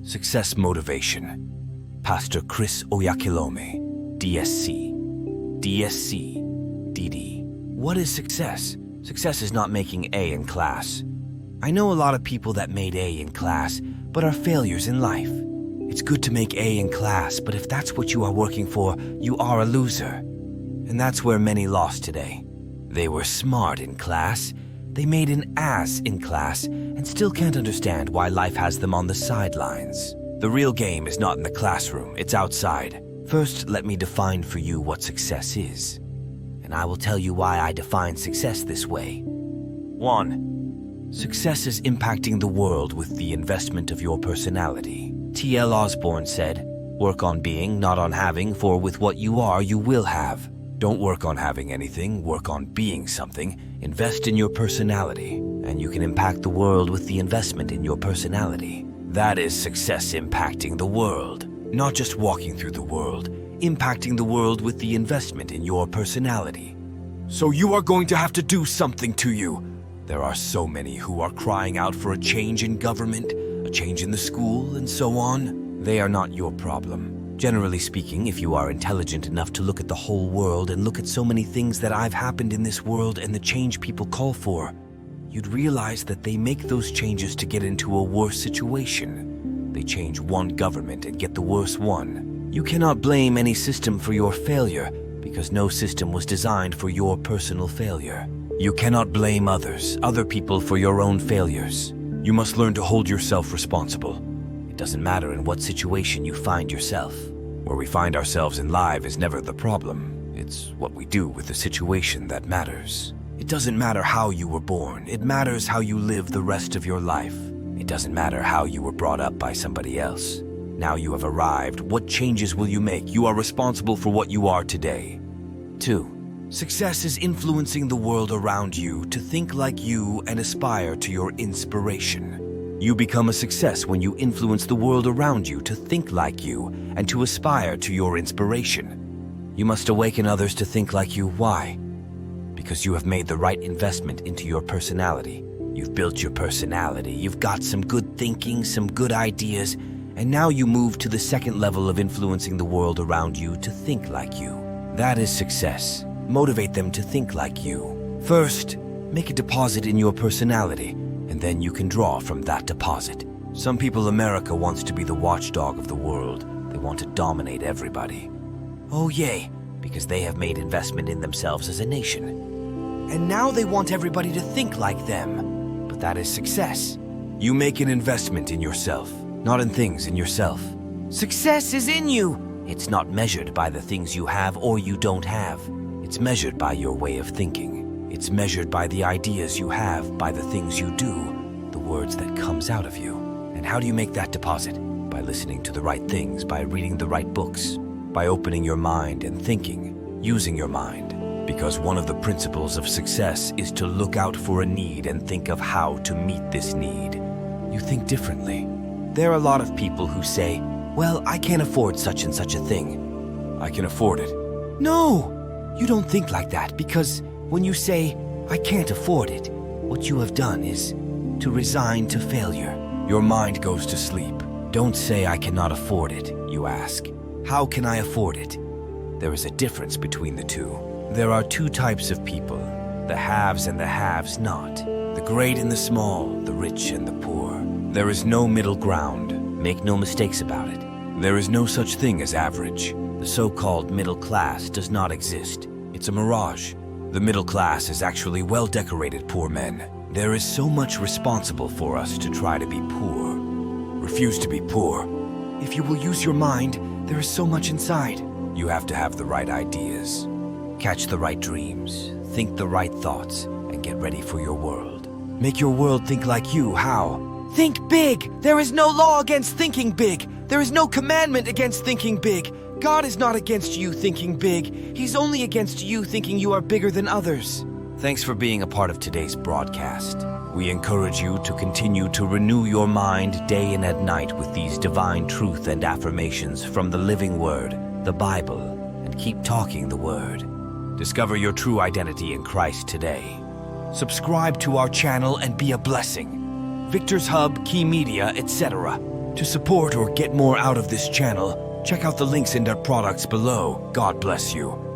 Success Motivation. Pastor Chris OYAKHILOME, DSC. DSC, DD. What is success? Success is not making A in class. I know a lot of people that made A in class, but are failures in life. It's good to make A in class, but if that's what you are working for, you are a loser. And that's where many lost today. They were smart in class, they made an ass in class, and still can't understand why life has them on the sidelines. The real game is not in the classroom, it's outside. First, let me define for you what success is. And I will tell you why I define success this way. 1. Success is impacting the world with the investment of your personality. T.L. Osborne said, "Work on being, not on having, for with what you are, you will have." Don't work on having anything, work on being something. Invest in your personality, and you can impact the world with the investment in your personality. That is success impacting the world. Not just walking through the world, impacting the world with the investment in your personality. So you are going to have to do something to you. There are so many who are crying out for a change in government, a change in the school, and so on. They are not your problem. Generally speaking, if you are intelligent enough to look at the whole world and look at so many things that have happened in this world and the change people call for, you'd realize that they make those changes to get into a worse situation. They change one government and get the worse one. You cannot blame any system for your failure because no system was designed for your personal failure. You cannot blame other people for your own failures. You must learn to hold yourself responsible. It doesn't matter in what situation you find yourself. Where we find ourselves in life is never the problem. It's what we do with the situation that matters. It doesn't matter how you were born. It matters how you live the rest of your life. It doesn't matter how you were brought up by somebody else. Now you have arrived. What changes will you make? You are responsible for what you are today. 2. Success is influencing the world around you to think like you and aspire to your inspiration. You become a success when you influence the world around you to think like you and to aspire to your inspiration. You must awaken others to think like you. Why? Because you have made the right investment into your personality. You've built your personality, you've got some good thinking, some good ideas, and now you move to the second level of influencing the world around you to think like you. That is success. Motivate them to think like you. First, make a deposit in your personality, and then you can draw from that deposit. Some people America wants to be the watchdog of the world. They want to dominate everybody. Oh yay, because they have made investment in themselves as a nation. And now they want everybody to think like them. But that is success. You make an investment in yourself, not in things in yourself. Success is in you. It's not measured by the things you have or you don't have. It's measured by your way of thinking. It's measured by the ideas you have, by the things you do, the words that comes out of you. And how do you make that deposit? By listening to the right things, by reading the right books, by opening your mind and thinking, using your mind. Because one of the principles of success is to look out for a need and think of how to meet this need. You think differently. There are a lot of people who say, "Well, I can't afford such and such a thing. I can afford it." No, you don't think like that, because when you say, "I can't afford it," what you have done is to resign to failure. Your mind goes to sleep. Don't say, "I cannot afford it," you ask. How can I afford it? There is a difference between the two. There are two types of people, the haves and the haves not, the great and the small, the rich and the poor. There is no middle ground. Make no mistakes about it. There is no such thing as average. The so-called middle class does not exist. It's a mirage. The middle class is actually well-decorated poor men. There is so much responsible for us to try to be poor. Refuse to be poor. If you will use your mind, there is so much inside. You have to have the right ideas, catch the right dreams, think the right thoughts, and get ready for your world. Make your world think like you. How? Think big! There is no law against thinking big. There is no commandment against thinking big. God is not against you thinking big. He's only against you thinking you are bigger than others. Thanks for being a part of today's broadcast. We encourage you to continue to renew your mind day and at night with these divine truth and affirmations from the living word, the Bible, and keep talking the word. Discover your true identity in Christ today. Subscribe to our channel and be a blessing. Victor's Hub, Key Media, etc. To support or get more out of this channel, check out the links in their products below. God bless you.